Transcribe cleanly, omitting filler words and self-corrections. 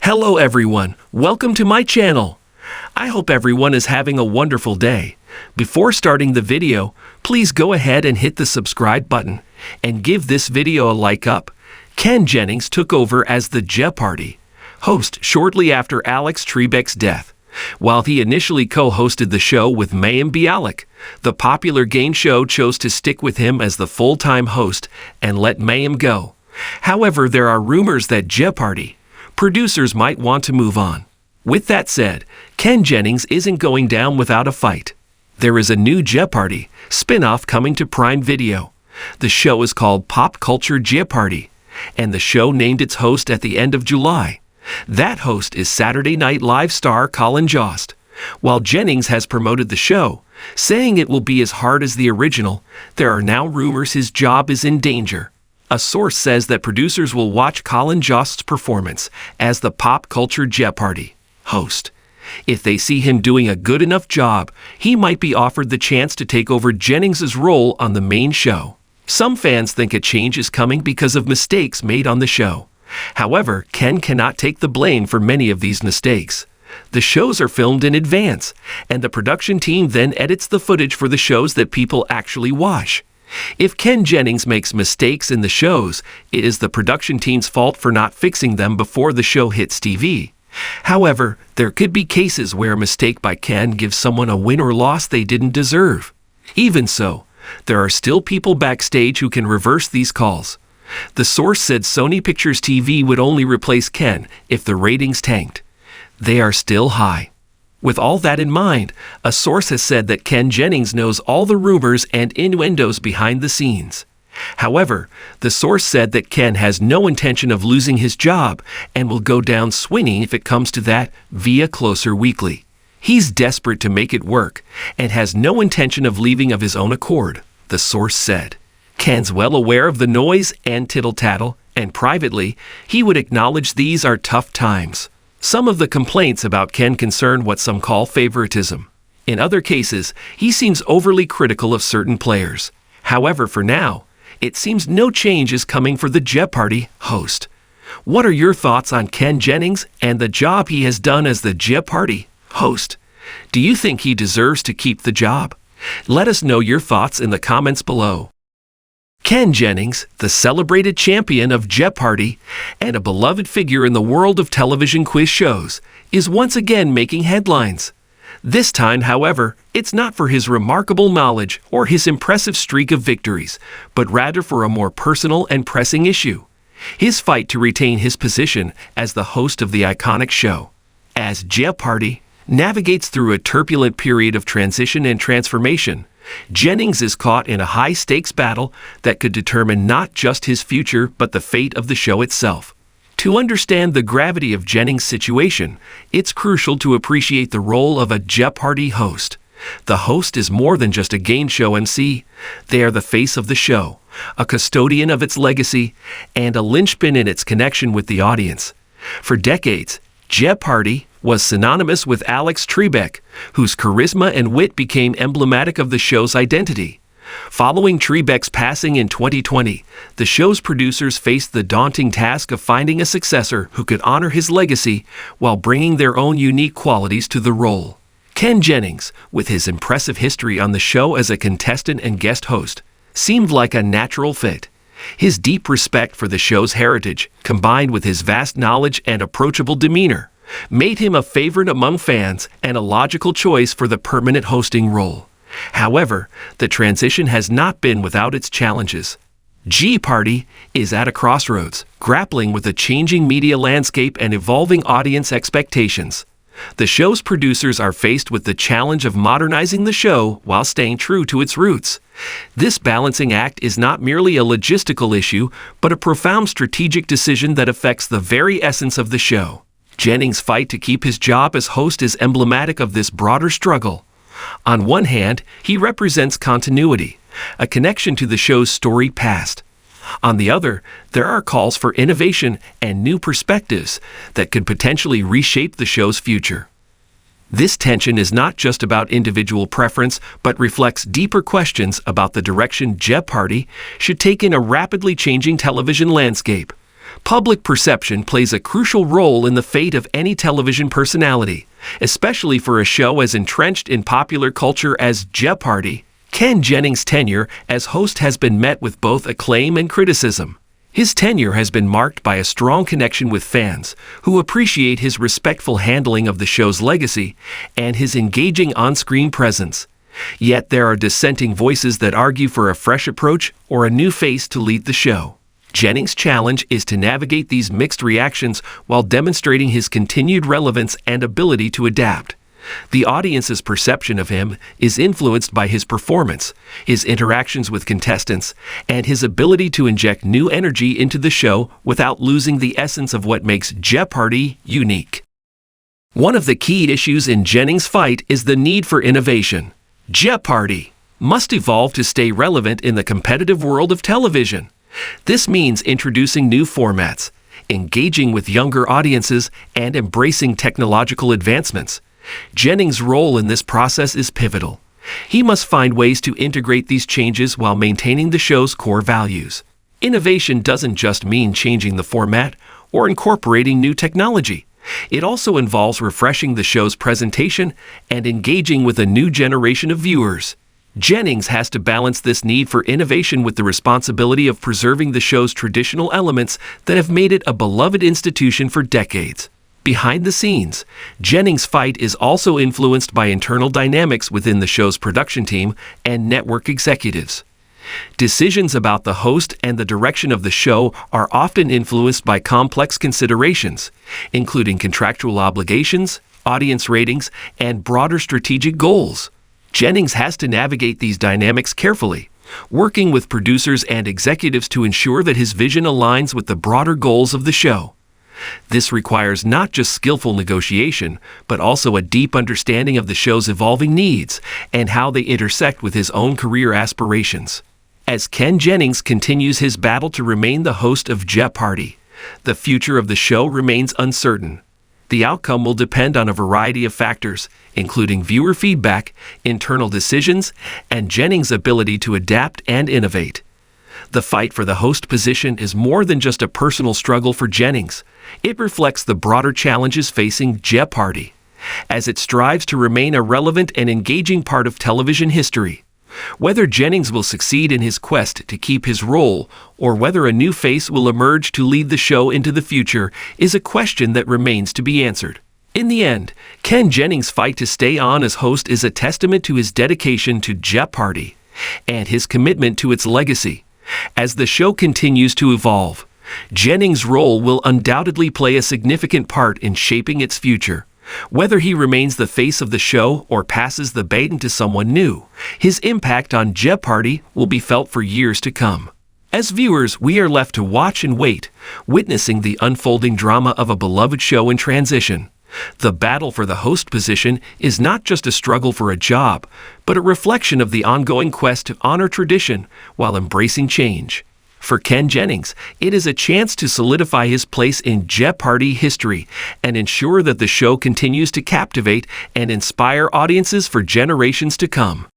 Hello everyone, welcome to my channel. I hope everyone is having a wonderful day. Before starting the video, please go ahead and hit the subscribe button and give this video a like up. Ken Jennings took over as the Jeopardy host shortly after Alex Trebek's death. While he initially co-hosted the show with Mayim Bialik, the popular game show chose to stick with him as the full-time host and let Mayim go. However, there are rumors that Jeopardy producers might want to move on. With that said, Ken Jennings isn't going down without a fight. There is a new Jeopardy spin-off coming to Prime Video. The show is called Pop Culture Jeopardy, and the show named its host at the end of July. That host is Saturday Night Live star Colin Jost. While Jennings has promoted the show, saying it will be as hard as the original, there are now rumors his job is in danger. A source says that producers will watch Colin Jost's performance as the Pop Culture Jeopardy host. If they see him doing a good enough job, he might be offered the chance to take over Jennings' role on the main show. Some fans think a change is coming because of mistakes made on the show. However, Ken cannot take the blame for many of these mistakes. The shows are filmed in advance, and the production team then edits the footage for the shows that people actually watch. If Ken Jennings makes mistakes in the shows, it is the production team's fault for not fixing them before the show hits TV. However, there could be cases where a mistake by Ken gives someone a win or loss they didn't deserve. Even so, there are still people backstage who can reverse these calls. The source said Sony Pictures TV would only replace Ken if the ratings tanked. They are still high. With all that in mind, a source has said that Ken Jennings knows all the rumors and innuendos behind the scenes. However, the source said that Ken has no intention of losing his job and will go down swinging if it comes to that via Closer Weekly. He's desperate to make it work and has no intention of leaving of his own accord, the source said. Ken's well aware of the noise and tittle-tattle, and privately, he would acknowledge these are tough times. Some of the complaints about Ken concern what some call favoritism. In other cases, he seems overly critical of certain players. However, for now, it seems no change is coming for the Jeopardy host. What are your thoughts on Ken Jennings and the job he has done as the Jeopardy host? Do you think he deserves to keep the job? Let us know your thoughts in the comments below. Ken Jennings, the celebrated champion of Jeopardy and a beloved figure in the world of television quiz shows, is once again making headlines. This time, however, it's not for his remarkable knowledge or his impressive streak of victories, but rather for a more personal and pressing issue: his fight to retain his position as the host of the iconic show. As Jeopardy navigates through a turbulent period of transition and transformation, Jennings is caught in a high-stakes battle that could determine not just his future but the fate of the show itself. To understand the gravity of Jennings' situation, it's crucial to appreciate the role of a Jeopardy host. The host is more than just a game show MC. They are the face of the show, a custodian of its legacy, and a linchpin in its connection with the audience. For decades, Jeopardy was synonymous with Alex Trebek, whose charisma and wit became emblematic of the show's identity. Following Trebek's passing in 2020, the show's producers faced the daunting task of finding a successor who could honor his legacy while bringing their own unique qualities to the role. Ken Jennings, with his impressive history on the show as a contestant and guest host, seemed like a natural fit. His deep respect for the show's heritage, combined with his vast knowledge and approachable demeanor, made him a favorite among fans and a logical choice for the permanent hosting role. However, the transition has not been without its challenges. Jeopardy is at a crossroads, grappling with a changing media landscape and evolving audience expectations. The show's producers are faced with the challenge of modernizing the show while staying true to its roots. This balancing act is not merely a logistical issue, but a profound strategic decision that affects the very essence of the show. Jennings' fight to keep his job as host is emblematic of this broader struggle. On one hand, he represents continuity, a connection to the show's storied past. On the other, there are calls for innovation and new perspectives that could potentially reshape the show's future. This tension is not just about individual preference, but reflects deeper questions about the direction Jeopardy should take in a rapidly changing television landscape. Public perception plays a crucial role in the fate of any television personality, especially for a show as entrenched in popular culture as Jeopardy. Ken Jennings' tenure as host has been met with both acclaim and criticism. His tenure has been marked by a strong connection with fans, who appreciate his respectful handling of the show's legacy and his engaging on-screen presence. Yet there are dissenting voices that argue for a fresh approach or a new face to lead the show. Jennings' challenge is to navigate these mixed reactions while demonstrating his continued relevance and ability to adapt. The audience's perception of him is influenced by his performance, his interactions with contestants, and his ability to inject new energy into the show without losing the essence of what makes Jeopardy unique. One of the key issues in Jennings' fight is the need for innovation. Jeopardy must evolve to stay relevant in the competitive world of television. This means introducing new formats, engaging with younger audiences, and embracing technological advancements. Jennings' role in this process is pivotal. He must find ways to integrate these changes while maintaining the show's core values. Innovation doesn't just mean changing the format or incorporating new technology. It also involves refreshing the show's presentation and engaging with a new generation of viewers. Jennings has to balance this need for innovation with the responsibility of preserving the show's traditional elements that have made it a beloved institution for decades. Behind the scenes, Jennings' fight is also influenced by internal dynamics within the show's production team and network executives. Decisions about the host and the direction of the show are often influenced by complex considerations, including contractual obligations, audience ratings, and broader strategic goals. Jennings has to navigate these dynamics carefully, working with producers and executives to ensure that his vision aligns with the broader goals of the show. This requires not just skillful negotiation, but also a deep understanding of the show's evolving needs and how they intersect with his own career aspirations. As Ken Jennings continues his battle to remain the host of Jeopardy, the future of the show remains uncertain. The outcome will depend on a variety of factors, including viewer feedback, internal decisions, and Jennings' ability to adapt and innovate. The fight for the host position is more than just a personal struggle for Jennings. It reflects the broader challenges facing Jeopardy, as it strives to remain a relevant and engaging part of television history. Whether Jennings will succeed in his quest to keep his role, or whether a new face will emerge to lead the show into the future, is a question that remains to be answered. In the end, Ken Jennings' fight to stay on as host is a testament to his dedication to Jeopardy and his commitment to its legacy. As the show continues to evolve, Jennings' role will undoubtedly play a significant part in shaping its future. Whether he remains the face of the show or passes the baton to someone new, his impact on Jeopardy will be felt for years to come. As viewers, we are left to watch and wait, witnessing the unfolding drama of a beloved show in transition. The battle for the host position is not just a struggle for a job, but a reflection of the ongoing quest to honor tradition while embracing change. For Ken Jennings, it is a chance to solidify his place in Jeopardy history and ensure that the show continues to captivate and inspire audiences for generations to come.